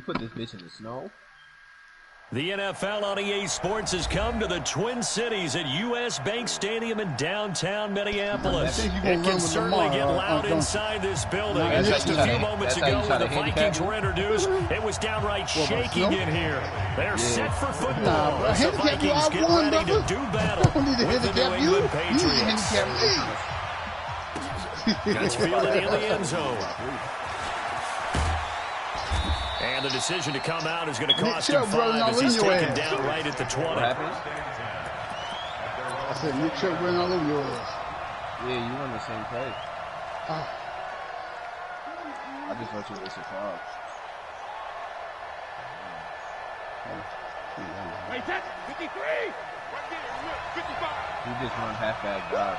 put this bitch in the snow. The NFL on EA Sports has come to the Twin Cities at U.S. Bank Stadium in downtown Minneapolis. It can certainly get loud inside this building. And just a few moments ago when the Vikings were introduced, it was downright shaking in here. They're set for football as the Vikings get ready to do battle with the New England Patriots. Gets fielded in the end zone. And the decision to come out is going to cost him 5 as he's taken down right at the 20. I said, Nick Chubb running all over your ass. Yeah, you on the same page. I just want you to be surprised. Wait, that's 53! Right there, 55! You just run halfback drive.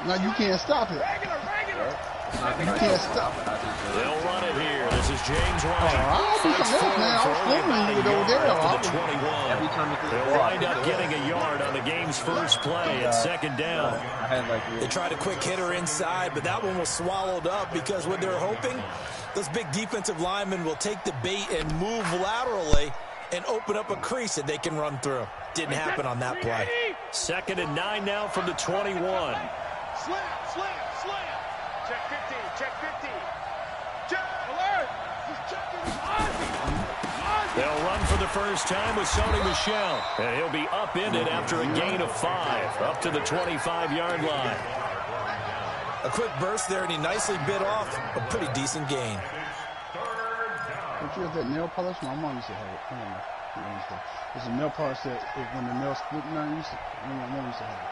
Now you can't stop it. Regular! You can't stop it. They'll run it here. This is James White. I don't think man. I was flipping you over there. After the 21. They'll wind up getting a yard on the game's first play at second down. They tried a quick hitter inside, but that one was swallowed up because what they're hoping, those big defensive linemen will take the bait and move laterally and open up a crease that they can run through. Didn't happen on that play. 2nd and 9 now from the 21. Slam! Check 50, check 50. Check alert! He's checking Ozzie! They'll run for the first time with Sony Michel. And he'll be upended after a gain of 5, up to the 25-yard line. A quick burst there, and he nicely bit off a pretty decent gain. Don't you have that nail polish? My mom used to have it. Come on. There's a nail polish that when the nail split, my mom used to have it.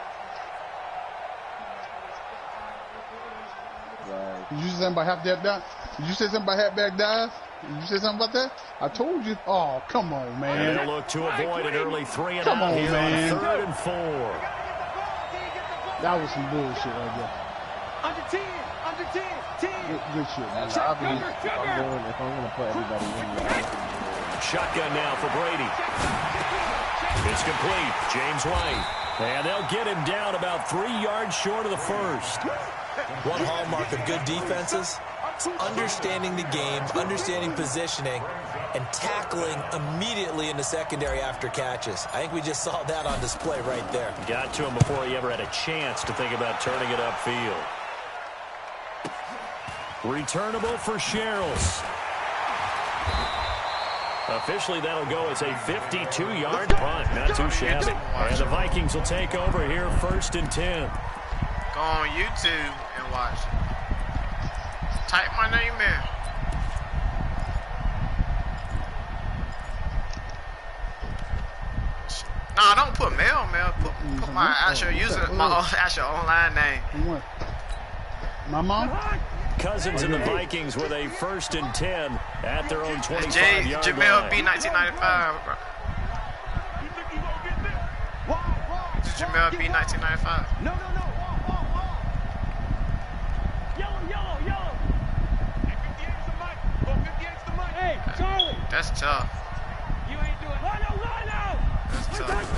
Did you say something about halfback dive? Did you say something about halfback dive? Did you say something about that? I told you. Oh, come on, man. And they'll look to avoid an early 3 and out here on 3rd and 4. That was some bullshit right there. Under 10. Good shit, man. If I'm going to put everybody in there. Shotgun now for Brady. It's complete. James White. And they'll get him down about 3 yards short of the first. One hallmark of good defenses is understanding the game, understanding positioning, and tackling immediately in the secondary after catches. I think we just saw that on display right there. Got to him before he ever had a chance to think about turning it upfield. Returnable for Sherrills. Officially, that'll go as a 52-yard punt. Not too shabby. And the Vikings will take over here 1st and 10. Go on YouTube and watch. Type my name in. Nah, don't put mail. Put my actual actual online name. My mom? Cousins and the Vikings with a 1st and 10 at their own 25-yard line. Jamel B 1995, bro. Jamel B 1995. No. Yellow. Hey, Charlie. That's tough. You ain't doing line out. That's tough.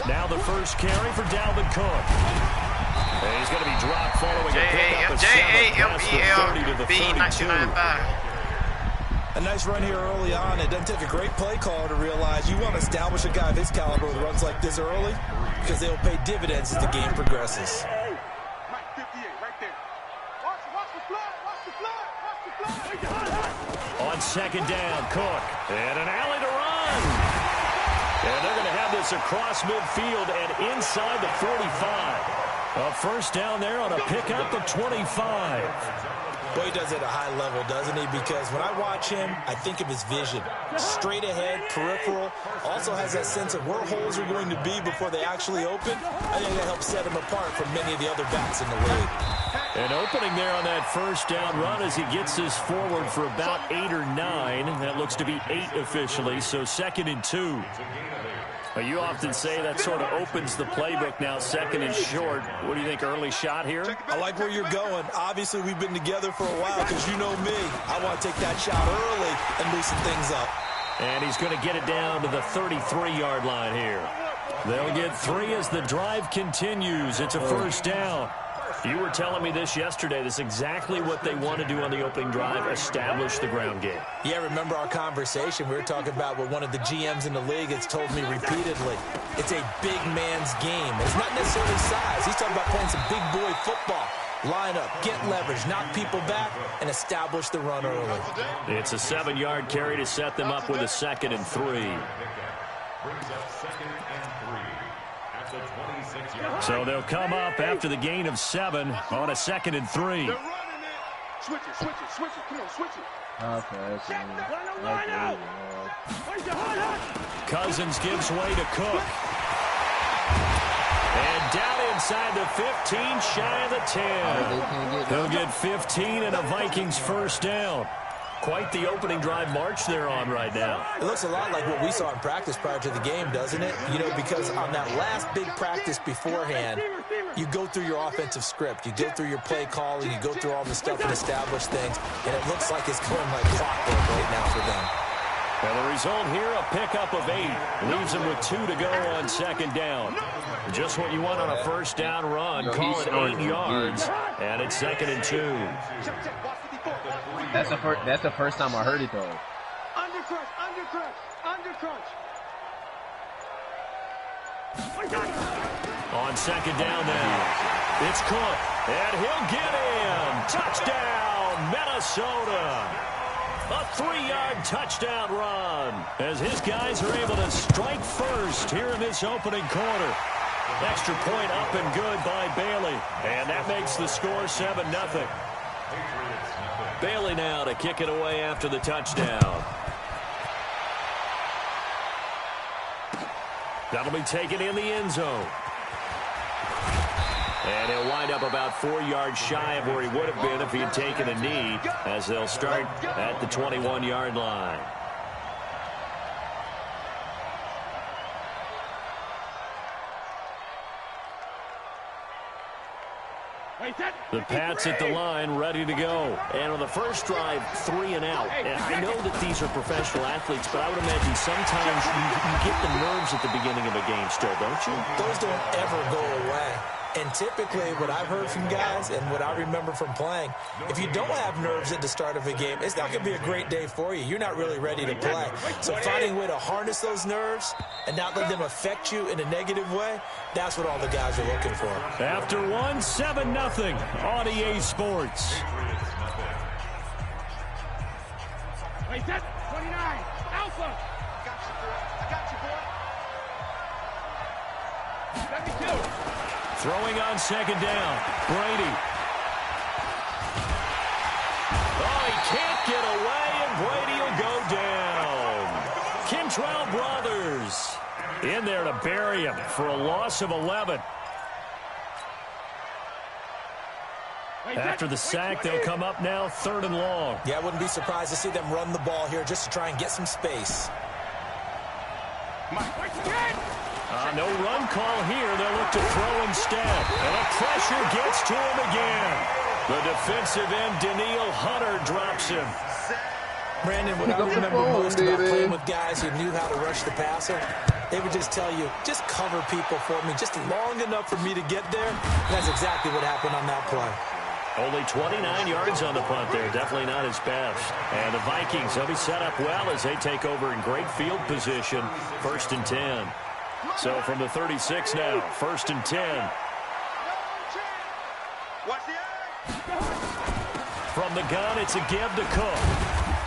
Now the first carry for Dalvin Cook. And he's going to be dropped following a pickup of 7 past the 30 to the 32. 1995. A nice run here early on. It doesn't take a great play caller to realize you want to establish a guy of his caliber with runs like this early because they will pay dividends as the game progresses. Mike 58 right there. Watch the flood. On 2nd down, Cook. And an alley to run. And they're going to have this across midfield and inside the 45. A first down there on a pickup of 25. Boy, he does it at a high level, doesn't he? Because when I watch him, I think of his vision. Straight ahead, peripheral. Also has that sense of where holes are going to be before they actually open. I think that helps set him apart from many of the other backs in the league. An opening there on that first down run as he gets this forward for about 8 or 9. That looks to be 8 officially, so 2nd and 2. Well, you often say that sort of opens the playbook now, 2nd and short. What do you think, early shot here? I like where you're going. Obviously, we've been together for a while because you know me. I want to take that shot early and loosen things up. And he's going to get it down to the 33-yard line here. They'll get 3 as the drive continues. It's a first down. You were telling me this yesterday. This is exactly what they want to do on the opening drive, establish the ground game. Yeah, remember our conversation? We were talking about what one of the GMs in the league has told me repeatedly. It's a big man's game. It's not necessarily size. He's talking about playing some big boy football. Line up, get leverage, knock people back, and establish the run early. It's a 7-yard carry to set them up with a 2nd and 3. So they'll come up after the gain of 7 on a 2nd and 3. Switch it. Come on, switch it. Okay, Cousins gives way to Cook. And down inside the 15, shy of the 10. They'll get 15 and a Vikings first down. Quite the opening drive march they're on right now. It looks a lot like what we saw in practice prior to the game, doesn't it? You know, because on that last big practice beforehand, you go through your offensive script. You go through your play calling. You go through all the stuff and establish things. And it looks like it's going like clockwork right now for them. And the result here, a pickup of 8. Leaves them with 2 to go on 2nd down. Just what you want on a first down run. Call it 8 yards. And it's 2nd and 2. That's the first time I heard it, though. Under crunch. On 2nd down now. It's Cook. And he'll get in. Touchdown, Minnesota. A 3-yard touchdown run as his guys are able to strike first here in this opening quarter. Extra point up and good by Bailey. And that makes the score 7-0. Bailey now to kick it away after the touchdown. That'll be taken in the end zone. And he'll wind up about 4 yards shy of where he would have been if he had taken a knee, as they'll start at the 21-yard line. The Pats at the line, ready to go. And on the first drive, 3 and out. And I know that these are professional athletes, but I would imagine sometimes you get the nerves at the beginning of a game still, don't you? Those don't ever go away. And typically, what I've heard from guys and what I remember from playing, if you don't have nerves at the start of a game, it's not going to be a great day for you. You're not really ready to play. So finding a way to harness those nerves and not let them affect you in a negative way, that's what all the guys are looking for. After 1, 7-0 on EA Sports. Wait, that's 29. Alpha. I got you, boy. 72. Throwing on 2nd down. Brady. Oh, he can't get away, and Brady will go down. Kentrell Brothers in there to bury him for a loss of 11. After the sack, they'll come up now 3rd and long. Yeah, I wouldn't be surprised to see them run the ball here just to try and get some space. No run call here. They'll look to throw instead. And the pressure gets to him again. The defensive end, Danielle Hunter, drops him. Brandon, what I remember most about playing with guys who knew how to rush the passer, they would just tell you, just cover people for me, just long enough for me to get there. And that's exactly what happened on that play. Only 29 yards on the punt there. Definitely not his best. And the Vikings, they'll be set up well as they take over in great field position. 1st and 10. So from the 36 now, 1st and 10. From the gun, it's a give to Cook.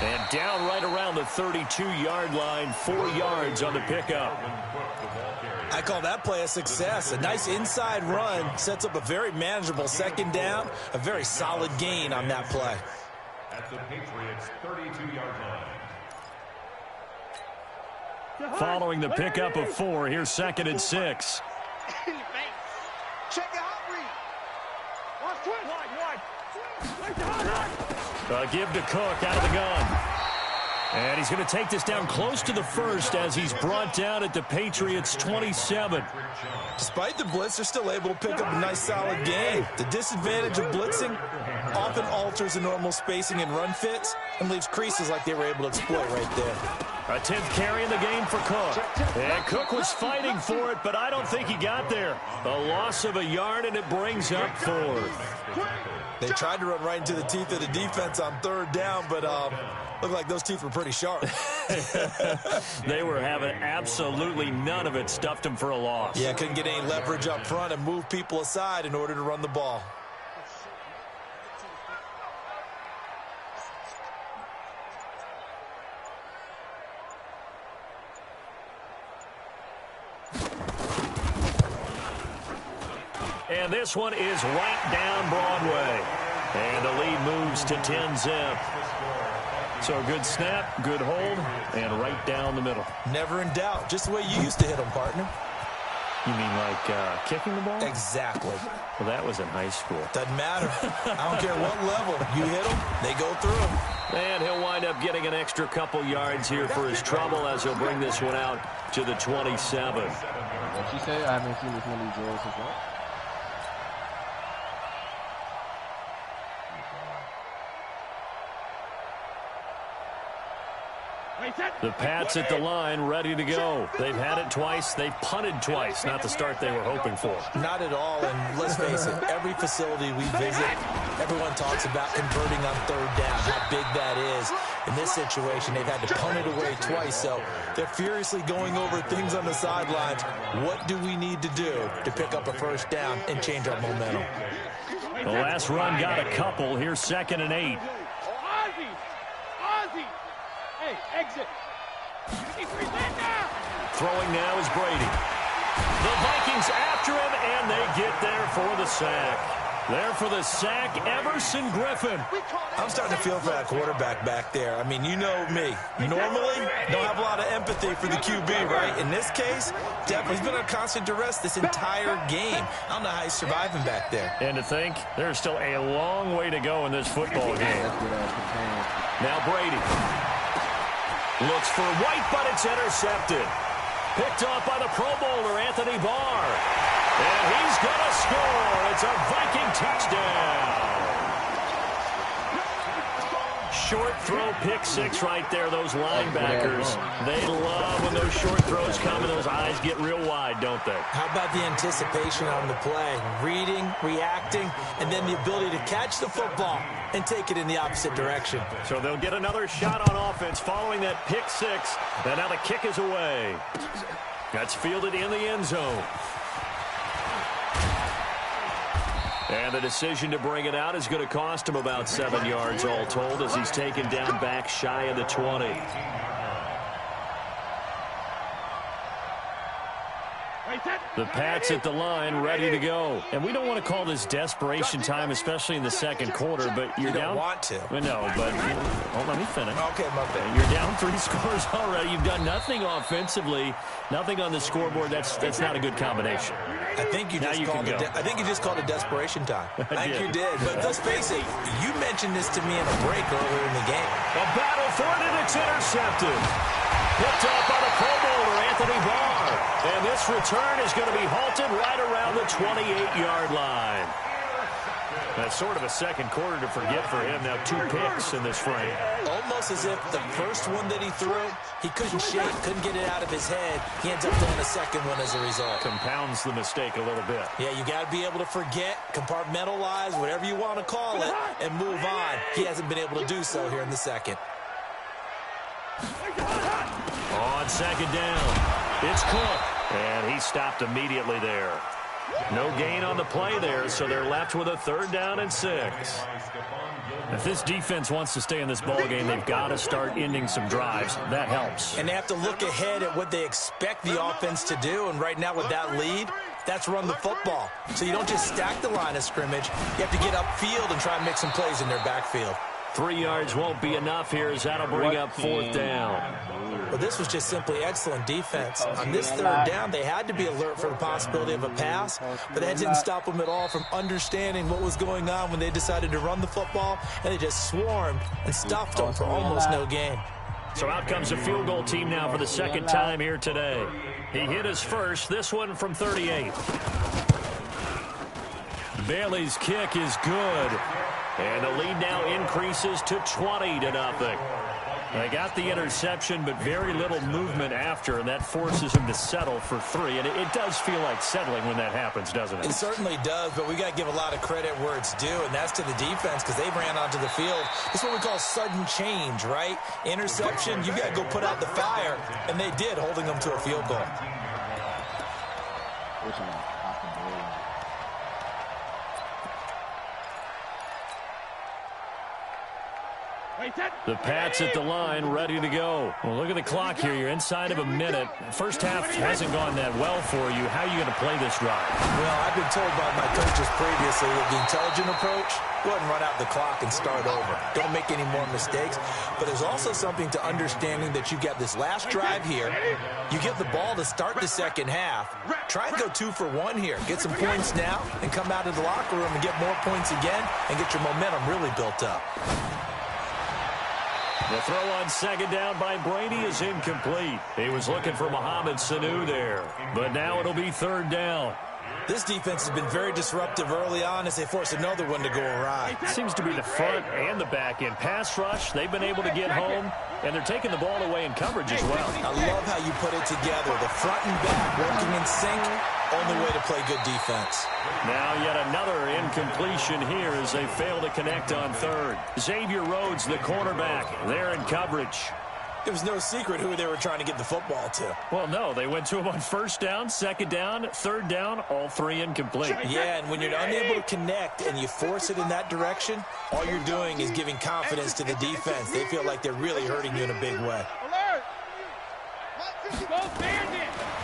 And down right around the 32-yard line, 4 yards on the pickup. I call that play a success. A nice inside run sets up a very manageable 2nd down, a very solid gain on that play. At the Patriots' 32-yard line. Following the pickup of 4, here's 2nd and 6. Check out read. Give to Cook out of the gun. And he's going to take this down close to the 1st as he's brought down at the Patriots' 27. Despite the blitz, they're still able to pick up a nice solid gain. The disadvantage of blitzing, often alters the normal spacing and run fits and leaves creases like they were able to exploit right there. A 10th carry in the game for Cook. And Cook was fighting for it, but I don't think he got there. A loss of a yard, and it brings up 4th. They tried to run right into the teeth of the defense on 3rd down, but looked like those teeth were pretty sharp. They were having absolutely none of it. Stuffed them for a loss. Yeah, couldn't get any leverage up front and move people aside in order to run the ball. And this one is right down Broadway. And the lead moves to 10-zip. So a good snap, good hold, and right down the middle. Never in doubt. Just the way you used to hit them, partner. You mean like kicking the ball? Exactly. Well, that was in high school. Doesn't matter. I don't care what level. You hit them, they go through them. And he'll wind up getting an extra couple yards here for his trouble as he'll bring this one out to the 27. What you say? I haven't seen this many drills as well. The Pats at the line, ready to go. They've had it twice. They've punted twice. Not the start they were hoping for. Not at all, and let's face it, every facility we visit, everyone talks about converting on 3rd down, how big that is. In this situation, they've had to punt it away twice, so they're furiously going over things on the sidelines. What do we need to do to pick up a 1st down and change our momentum? The last run got a couple. Here's 2nd and 8. Hey, exit. Throwing now is Brady. The Vikings after him, and they get there for the sack. There for the sack, Everson Griffin. I'm starting to feel for that quarterback back there. I mean, you know me. Normally, don't have a lot of empathy for the QB, right? In this case, definitely he's been under constant duress this entire game. I don't know how he's surviving back there. And to think, there's still a long way to go in this football game. Now Brady looks for White, but it's intercepted. Picked off by the Pro Bowler, Anthony Barr. And he's going to score. It's a Viking touchdown. Short throw, pick 6 right there. Those linebackers, they love when those short throws come and those eyes get real wide, don't they? How about the anticipation on the play? Reading, reacting, and then the ability to catch the football and take it in the opposite direction. So they'll get another shot on offense following that pick 6. And now the kick is away. That's fielded in the end zone. And the decision to bring it out is going to cost him about 7 yards all told as he's taken down back shy of the 20. The Pats at the line, ready to go. And we don't want to call this desperation time, especially in the second quarter, but you're down. You don't want to. No, but let me finish. Okay, my bad. You're down 3 scores already. You've done nothing offensively, nothing on the scoreboard. That's not a good combination. I think you just called it desperation time. I think you did. But let's face it, you mentioned this to me in a break earlier in the game. A battle for it, and it's intercepted. Picked up by the Pro Bowler, Anthony Barr. And this return is going to be halted right around the 28-yard line. That's sort of a second quarter to forget for him. Now 2 picks in this frame. Almost as if the first one that he threw, he couldn't shake, couldn't get it out of his head. He ends up throwing a second one as a result. Compounds the mistake a little bit. Yeah, you got to be able to forget, compartmentalize, whatever you want to call it, and move on. He hasn't been able to do so here in the second. On second down, it's Cook. And he stopped immediately there. No gain on the play there, so they're left with a 3rd down and 6. If this defense wants to stay in this ballgame, they've got to start ending some drives. That helps. And they have to look ahead at what they expect the offense to do. And right now with that lead, that's run the football. So you don't just stack the line of scrimmage. You have to get upfield and try and make some plays in their backfield. 3 yards won't be enough here as that'll bring up 4th down. Well, this was just simply excellent defense. On this 3rd down, they had to be alert for the possibility of a pass, but that didn't stop them at all from understanding what was going on when they decided to run the football, and they just swarmed and stuffed them for almost no gain. So out comes a field goal team now for the second time here today. He hit his first, this one from 38. Bailey's kick is good. And the lead now increases to 20-0. They got the interception, but very little movement after, and that forces him to settle for 3. And it does feel like settling when that happens, doesn't it? It certainly does, but we got to give a lot of credit where it's due, and that's to the defense because they ran onto the field. It's what we call sudden change, right? Interception, you got to go put out the fire, and they did, holding them to a field goal. The Pats at the line, ready to go. Well, look at the clock here. You're inside of a minute. First half hasn't gone that well for you. How are you going to play this drive? Well, I've been told by my coaches previously that the intelligent approach, go ahead and run out the clock and start over. Don't make any more mistakes. But there's also something to understanding that you got this last drive here. You get the ball to start the second half. Try and go 2 for 1 here. Get some points now and come out of the locker room and get more points again and get your momentum really built up. The throw on second down by Brady is incomplete. He was looking for Mohamed Sanu there. But now it'll be third down. This defense has been very disruptive early on as they force another one to go awry. Seems to be the front and the back end. Pass rush, they've been able to get home, and they're taking the ball away in coverage as well. I love how you put it together. The front and back working in sync. Only way to play good defense. Now yet another incompletion here as they fail to connect on third. Xavier Rhodes, the cornerback, there in coverage. It was no secret who they were trying to get the football to. Well, no, they went to him on first down, second down, third down, all 3 incomplete. Yeah, and when you're unable to connect and you force it in that direction, all you're doing is giving confidence to the defense. They feel like they're really hurting you in a big way.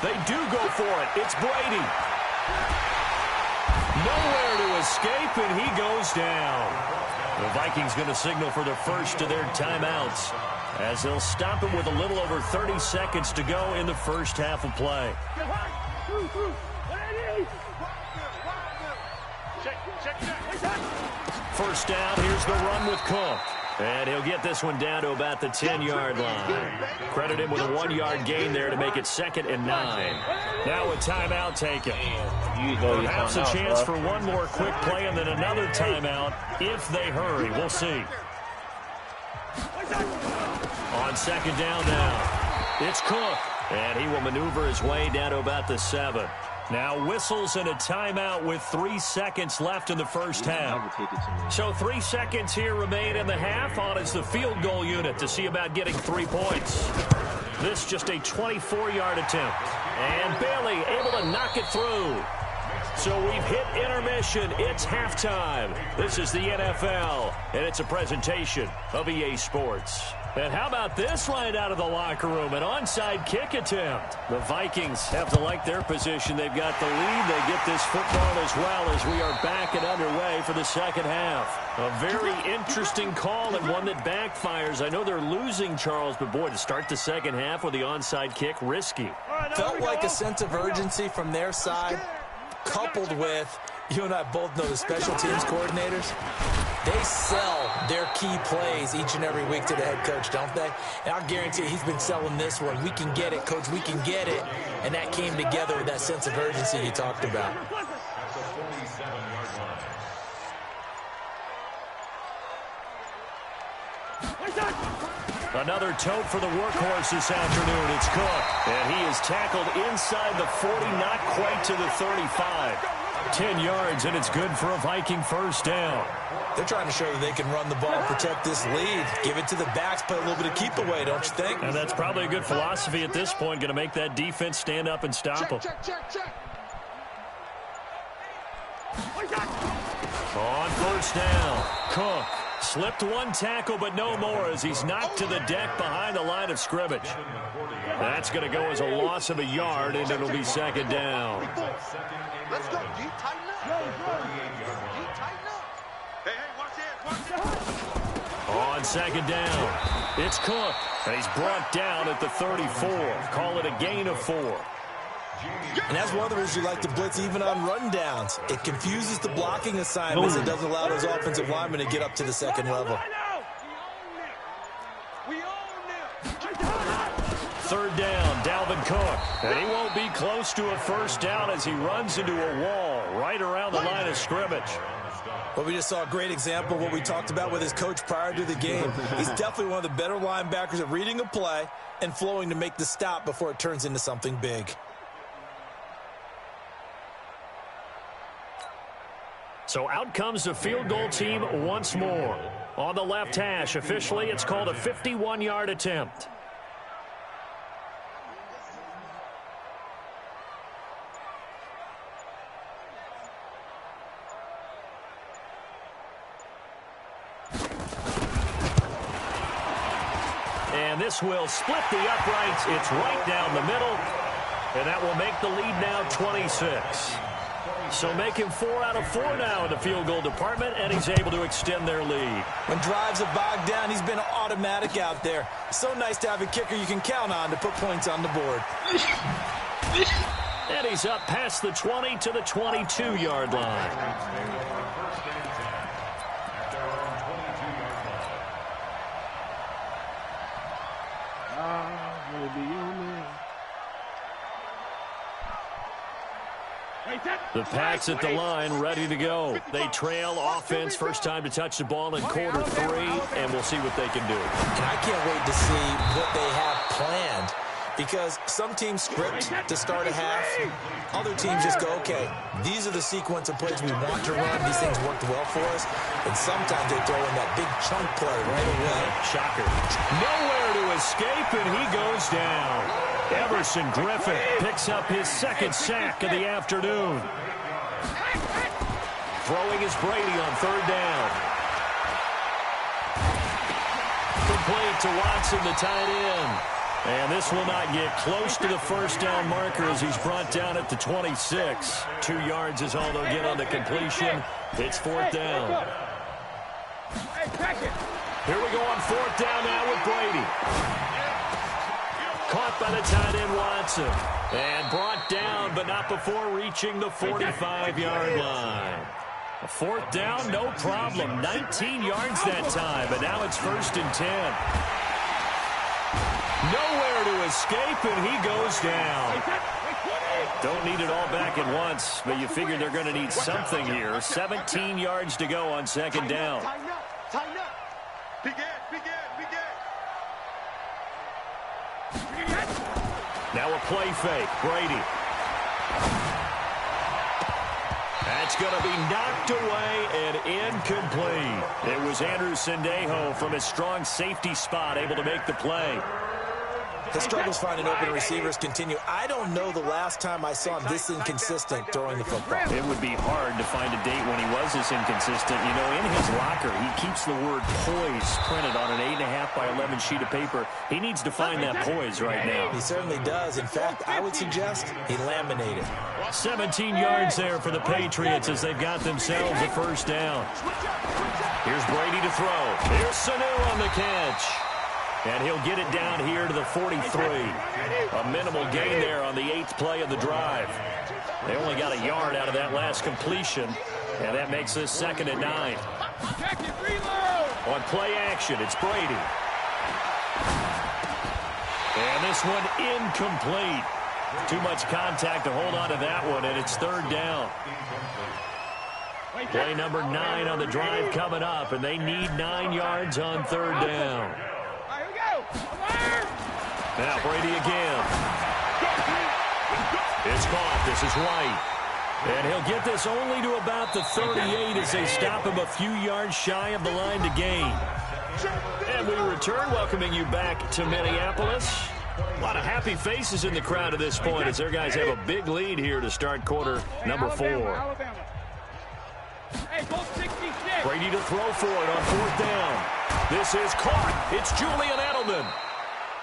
They do go for it. It's Brady. Nowhere to escape, and he goes down. The Vikings going to signal for the first of their timeouts as they'll stop it with a little over 30 seconds to go in the first half of play. First down, here's the run with Cook. And he'll get this one down to about the 10-yard line. Credit him with a 1-yard gain there to make it 2nd and 9. Now a timeout taken. Perhaps a chance for one more quick play and then another timeout if they hurry. We'll see. On second down now, it's Cook. And he will maneuver his way down to about the 7. Now whistles and a timeout with 3 seconds left in the first half. So 3 seconds here remain in the half. On is the field goal unit to see about getting 3 points. This just a 24-yard attempt. And Bailey able to knock it through. So we've hit intermission. It's halftime. This is the NFL, and it's a presentation of EA Sports. And how about this right out of the locker room? An onside kick attempt. The Vikings have to like their position. They've got the lead. They get this football as well as we are back and underway for the second half. A very interesting call and one that backfires. I know they're losing, Charles, but boy, to start the second half with the onside kick, risky. Felt like a sense of urgency from their side, coupled with, you and I both know the special teams coordinators. They sell their key plays each and every week to the head coach, don't they? And I'll guarantee he's been selling this one. We can get it, coach, we can get it. And that came together with that sense of urgency you talked about. Another tote for the workhorse this afternoon. It's Cook. And he is tackled inside the 40, not quite to the 35. 10 yards, and it's good for a Viking first down. They're trying to show that they can run the ball, protect this lead, give it to the backs, play a little bit of keep away, don't you think? And that's probably a good philosophy at this point, going to make that defense stand up and stop them. On first down, Cook slipped one tackle, but no more as he's knocked to the deck behind the line of scrimmage. That's going to go as a loss of a yard, and it'll be second down. Let's go. G, tighten up. G, tighten up. Hey, watch it. On second down, it's Cook, and he's brought down at the 34. Call it a gain of 4. And that's one of the reasons you like to blitz even on rundowns. It confuses the blocking assignments. It doesn't allow those offensive linemen to get up to the second level. Third down, Dalvin Cook. And he won't be close to a first down as he runs into a wall right around the line of scrimmage. Well, we just saw a great example of what we talked about with his coach prior to the game. He's definitely one of the better linebackers at reading a play and flowing to make the stop before it turns into something big. So out comes the field goal team once more. On the left hash, officially, it's called a 51-yard attempt. And this will split the uprights. It's right down the middle. And that will make the lead now 26. So making 4 out of 4 now in the field goal department, and he's able to extend their lead. When drives are bogged down, he's been automatic out there. So nice to have a kicker you can count on to put points on the board. And he's up past the 20 to the 22-yard line. The Pats at the line, ready to go. They trail offense, first time to touch the ball in quarter 3, and we'll see what they can do. And I can't wait to see what they have planned, because some teams script to start a half. Other teams just go, okay, these are the sequence of plays we want to run. These things worked well for us. And sometimes they throw in that big chunk play right away. Shocker. Nowhere to escape, and he goes down. Everson Griffin picks up his second sack of the afternoon. Throwing is Brady on third down. Complete to Watson, the tight end. And this will not get close to the first down marker as he's brought down at the 26. 2 yards is all they'll get on the completion. It's fourth down. Here we go on fourth down now with Brady. Caught by the tight end Watson. And brought down, but not before reaching the 45-yard line. A fourth down, no problem. 19 yards that time, but now it's first and 10. Nowhere to escape, and he goes down. Don't need it all back at once, but you figure they're going to need something here. 17 yards to go on second down. Tighten up. Begin. Now a play fake. Brady. That's going to be knocked away and incomplete. It was Andrew Sendejo from his strong safety spot able to make the play. The struggles finding open receivers continue. I don't know the last time I saw him this inconsistent throwing the football. It would be hard to find a date when he was this inconsistent. You know, in his locker, he keeps the word poise printed on an 8.5 by 11 sheet of paper. He needs to find that poise right now. He certainly does. In fact, I would suggest he laminated. 17 yards there for the Patriots as they've got themselves a first down. Here's Brady to throw. Here's Sanu on the catch. And he'll get it down here to the 43. A minimal gain there on the 8th play of the drive. They only got a yard out of that last completion, and that makes this second and 9. On play action, it's Brady. And this one incomplete. Too much contact to hold on to that one, and it's third down. Play number 9 on the drive coming up, and they need 9 yards on third down. Now Brady again. It's caught. This is White. And he'll get this only to about the 38 as they stop him a few yards shy of the line to gain. And we return, welcoming you back to Minneapolis. A lot of happy faces in the crowd at this point as their guys have a big lead here to start quarter number 4. Brady to throw for it on fourth down. This is caught. It's Julian Edelman.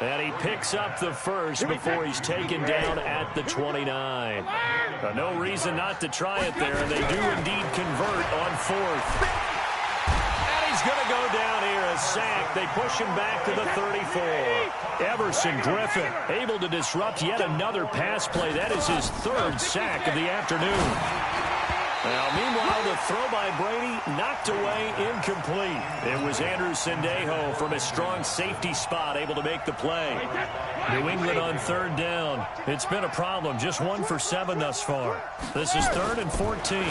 And he picks up the first before he's taken down at the 29. No reason not to try it there, and they do indeed convert on fourth. And he's going to go down here, a sack. They push him back to the 34. Everson Griffin able to disrupt yet another pass play. That is his third sack of the afternoon. Now, meanwhile, the throw by Brady knocked away, incomplete. It was Andrew Sendejo from his strong safety spot able to make the play. New England on third down. It's been a problem, just 1 for 7 thus far. This is 3rd and 14.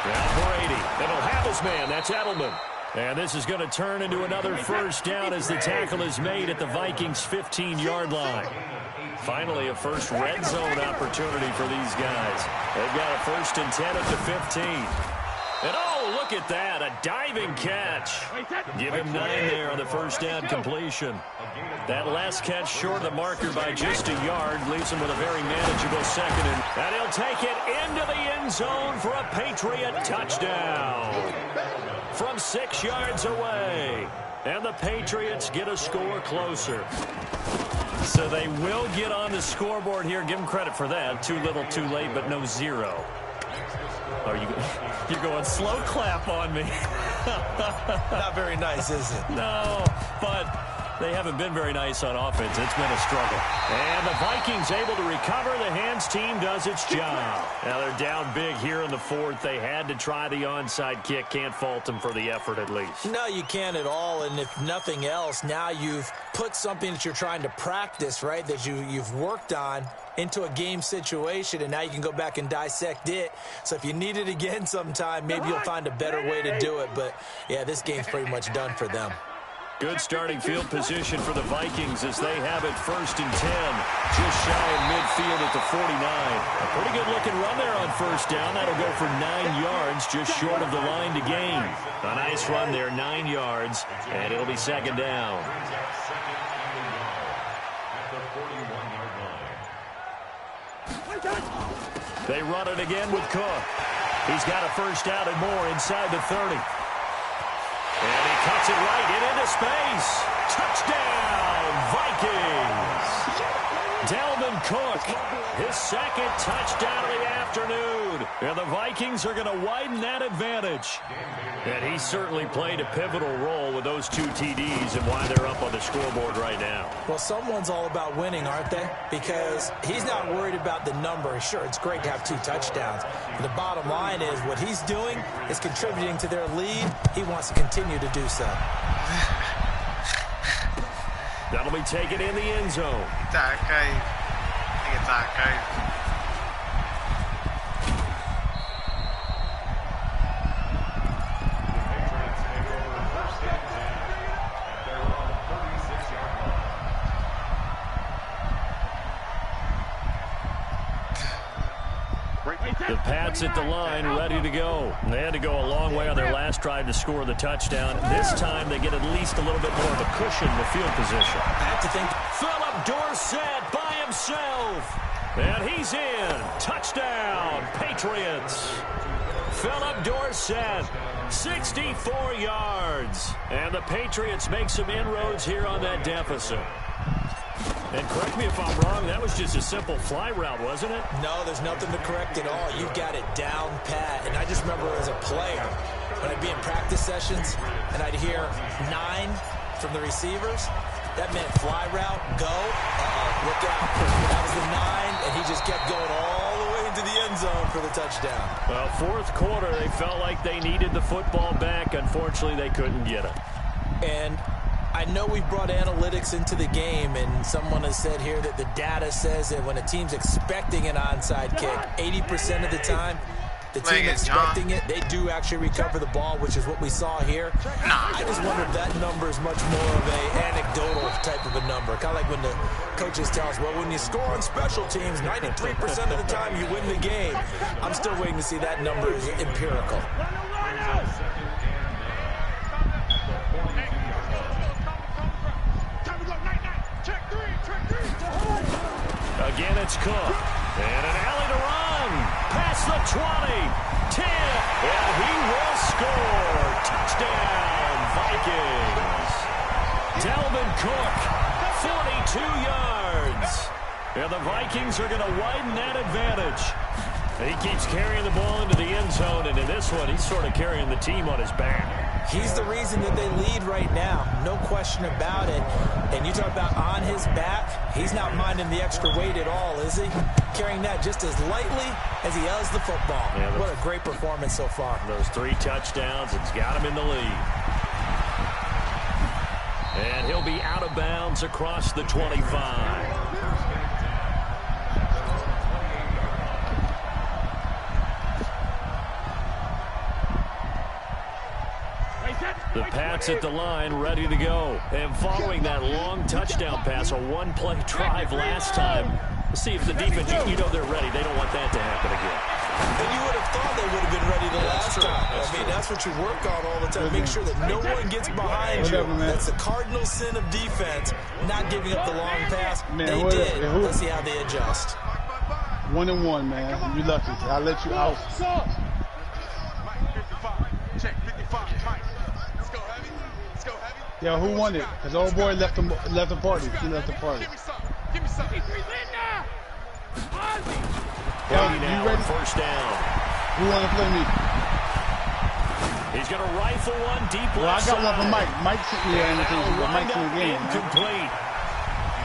Now Brady. It'll have his man. That's Edelman. And this is going to turn into another first down as the tackle is made at the Vikings' 15-yard line. Finally, a first red zone opportunity for these guys. They've got a 1st and 10 at the 15. And oh, look at that, a diving catch. Give him 9 there on the first down completion. That last catch short of the marker by just a yard leaves him with a very manageable 2nd. And he'll take it into the end zone for a Patriot touchdown from 6 yards away. And the Patriots get a score closer. So they will get on the scoreboard here. Give them credit for that. Too little, too late, but no 0. Are you're going slow clap on me. Not very nice, is it? No, but they haven't been very nice on offense. It's been a struggle. And the Vikings able to recover. The hands team does its job. Now they're down big here in the 4th. They had to try the onside kick. Can't fault them for the effort at least. No, you can't at all. And if nothing else, now you've put something that you're trying to practice, right, that you've worked on into a game situation, and now you can go back and dissect it. So if you need it again sometime, maybe you'll find a better way to do it. But, yeah, this game's pretty much done for them. Good starting field position for the Vikings as they have it 1st and 10. Just shy of midfield at the 49. A pretty good looking run there on 1st down. That'll go for 9 yards, just short of the line to gain. A nice run there, 9 yards, and it'll be 2nd down. They run it again with Cook. He's got a 1st down and more inside the 30. And he cuts it right into space. Touchdown, Vikings. Dalvin Cook, his 2nd touchdown of the afternoon. And the Vikings are going to widen that advantage. And he certainly played a pivotal role with those 2 TDs and why they're up on the scoreboard right now. Well, someone's all about winning, aren't they? Because he's not worried about the number. Sure, it's great to have 2 touchdowns. But the bottom line is what he's doing is contributing to their lead. He wants to continue to do so. That'll be taken in the end zone. The Pats at the line, ready to go. They had to go a long way on their last drive to score the touchdown. This time they get at least a little bit more of a cushion in the field position. I have to think Philip Dorsett by himself. And he's in. Touchdown, Patriots. Philip Dorsett, 64 yards. And the Patriots make some inroads here on that deficit. And correct me if I'm wrong, that was just a simple fly route, wasn't it? No, there's nothing to correct at all. You've got it down pat. And I just remember as a player, when I'd be in practice sessions and I'd hear 9 from the receivers, that meant fly route, go, look out. That was the 9, and he just kept going all the way into the end zone for the touchdown. Well, 4th quarter, they felt like they needed the football back. Unfortunately, they couldn't get it. And I know we've brought analytics into the game, and someone has said here that the data says that when a team's expecting an onside kick, 80% of the time, the team expecting it, they do actually recover the ball, which is what we saw here. I just wonder if that number is much more of a anecdotal type of a number. Kind of like when the coaches tell us, well, when you score on special teams, 93% of the time you win the game. I'm still waiting to see that number is empirical. Again, it's Cook. And an alley to run. Past the 20. 10. And he will score. Touchdown, Vikings. Dalvin Cook, 42 yards. And the Vikings are going to widen that advantage. He keeps carrying the ball into the end zone, and in this one, he's sort of carrying the team on his back. He's the reason that they lead right now. No question about it. And you talk about on his back, he's not minding the extra weight at all, is he? Carrying that just as lightly as he does the football. Yeah, what a great performance so far. Those 3 touchdowns, it's got him in the lead. And he'll be out of bounds across the 25. Pats at the line, ready to go. And following that long touchdown pass, a one-play drive last time, let's see if the defense, you know they're ready. They don't want that to happen again. And you would have thought they would have been ready the last time. I mean, that's what you work on all the time. Make sure that no one gets behind you. That's the cardinal sin of defense, not giving up the long pass. They did. Let's see how they adjust. 1-1, man. You lucky. I'll let you out. Yo, who won it? Because old boy left the party. He left the party. Give me some. Yo, you ready? First down. Who want to play me? He's going to rifle one deep left. Well, I got one for Mike. Mike sent me an invitation, but Mike's in the game. Incomplete.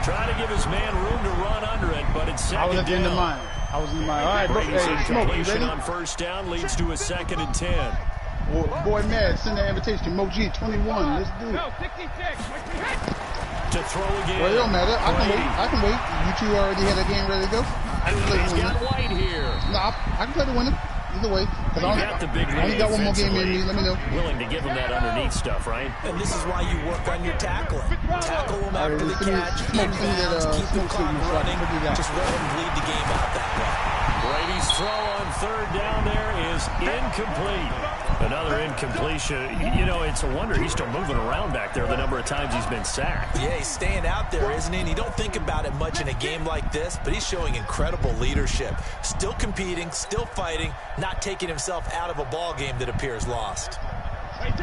Trying to give his man room to run under it, but it's second down. I was at the end of mine. I was in mine. All right, bro. Hey, Smoke, you ready? On first down leads to a 2nd and 10. Boy, Mad, send that invitation. Mo G, 21. Let's do it. No, 66. To throw again. Well, it don't matter. I can wait. You two already had a game ready to go. I can play the winner. He's got White here. No, I can play the winner. Either way. Because I only got one more game in me. Let me know. Willing to give him that underneath stuff, right? And this is why you work on your tackling. Tackle them after the catch. Inbounds, keep the clock running. Just let them bleed the game out that way. Brady's throw on third down there is incomplete. Another incompletion. You know, it's a wonder he's still moving around back there the number of times he's been sacked. Yeah, he's staying out there, isn't he? And you don't think about it much in a game like this, but he's showing incredible leadership. Still competing, still fighting, not taking himself out of a ball game that appears lost.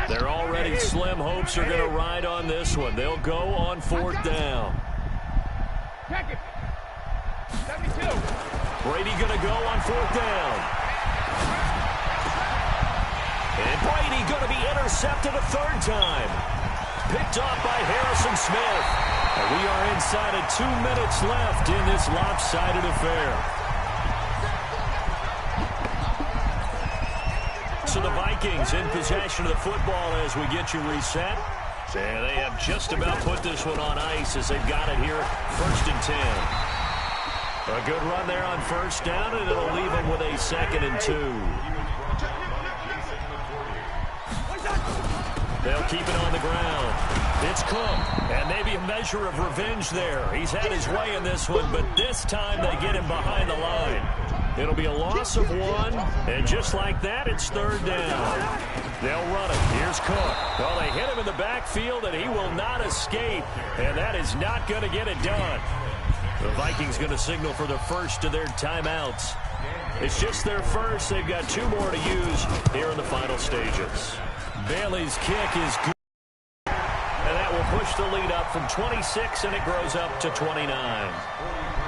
They're already slim hopes are going to ride on this one. They'll go on 4th down. Check it. 72. Brady going to go on 4th down. And Brady going to be intercepted a 3rd time. Picked off by Harrison Smith. And we are inside of 2 minutes left in this lopsided affair. So the Vikings in possession of the football as we get you reset. And they have just about put this one on ice as they've got it here. 1st and 10. A good run there on 1st down, and it'll leave them with a 2nd and 2. They'll keep it on the ground. It's Cook, and maybe a measure of revenge there. He's had his way in this one, but this time they get him behind the line. It'll be a loss of 1, and just like that, it's 3rd down. They'll run it. Here's Cook. Well, they hit him in the backfield, and he will not escape, and that is not going to get it done. The Vikings going to signal for the first of their timeouts. It's just their first. They've got 2 more to use here in the final stages. Bailey's kick is good. And that will push the lead up from 26, and it grows up to 29.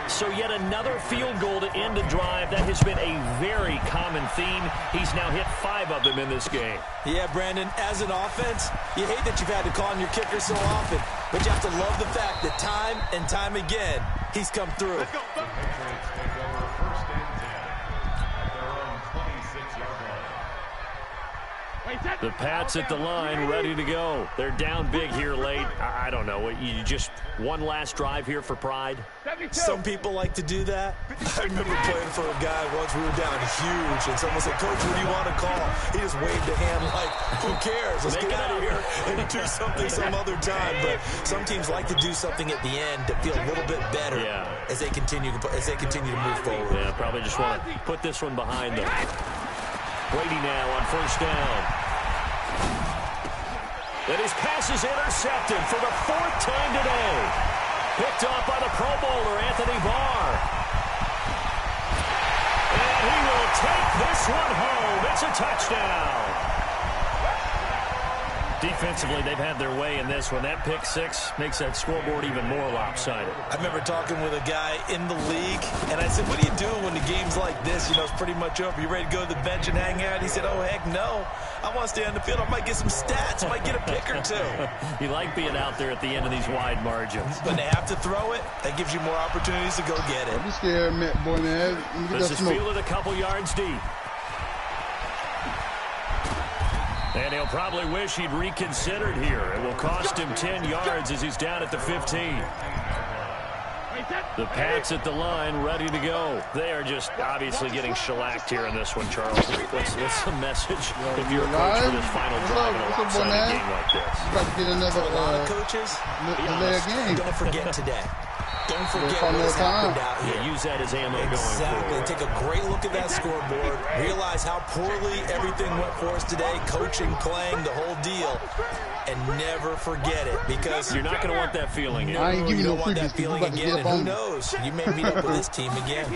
So yet another field goal to end a drive. That has been a very common theme. He's now hit 5 of them in this game. Yeah, Brandon, as an offense, you hate that you've had to call on your kicker so often, but you have to love the fact that time and time again, he's come through. The Patriots take over 1st and 10 at their own 26-yard line. The Pats at the line, ready to go. They're down big here late. I don't know. You just one last drive here for pride? Some people like to do that. I remember playing for a guy once. We were down huge, and someone said, "Coach, what do you want to call?" He just waved a hand like, "Who cares? Let's get out of here and do something some other time." But some teams like to do something at the end to feel a little bit better as they continue to move forward. Yeah, probably just want to put this one behind them. Brady now on 1st down. And his pass is intercepted for the 4th time today. Picked off by the Pro Bowler, Anthony Barr. And he will take this one home. It's a touchdown. Defensively, they've had their way in this one. That pick 6 makes that scoreboard even more lopsided. I remember talking with a guy in the league, and I said, "What do you do when the game's like this? You know, it's pretty much over. You ready to go to the bench and hang out?" He said, "Oh, heck no. I want to stay on the field. I might get some stats. I might get a pick or 2. You like being out there at the end of these wide margins. When they have to throw it, that gives you more opportunities to go get it. Don't be scared, boy, man. This is fielded a couple yards deep. And he'll probably wish he'd reconsidered here. It will cost him 10 yards as he's down at the 15. The Pats at the line, ready to go. They are just obviously getting shellacked here in this one, Charles. What's the message if you're a coach for this final drive in a lopsided game like this? You about to get another a lot of coaches, delay game. Don't forget today. Don't forget what's happened out here. Yeah, use that as ammo going forward. Exactly. Take a great look at that scoreboard. Realize how poorly everything went for us today. Coaching, playing, the whole deal. And never forget it, because you're not going to want that feeling. I ain't giving you no don't want that freebies. feeling again, and who knows? You may meet up with this team again.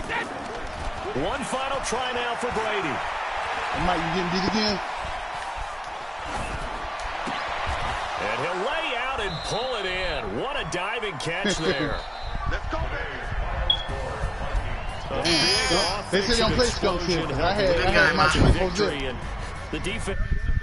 One final try now for Brady. Mike, you getting beat again? And he'll lay out and pull it in. What a diving catch there. Let's go, baby. They said they don't play scope here. I had my victory. The defense.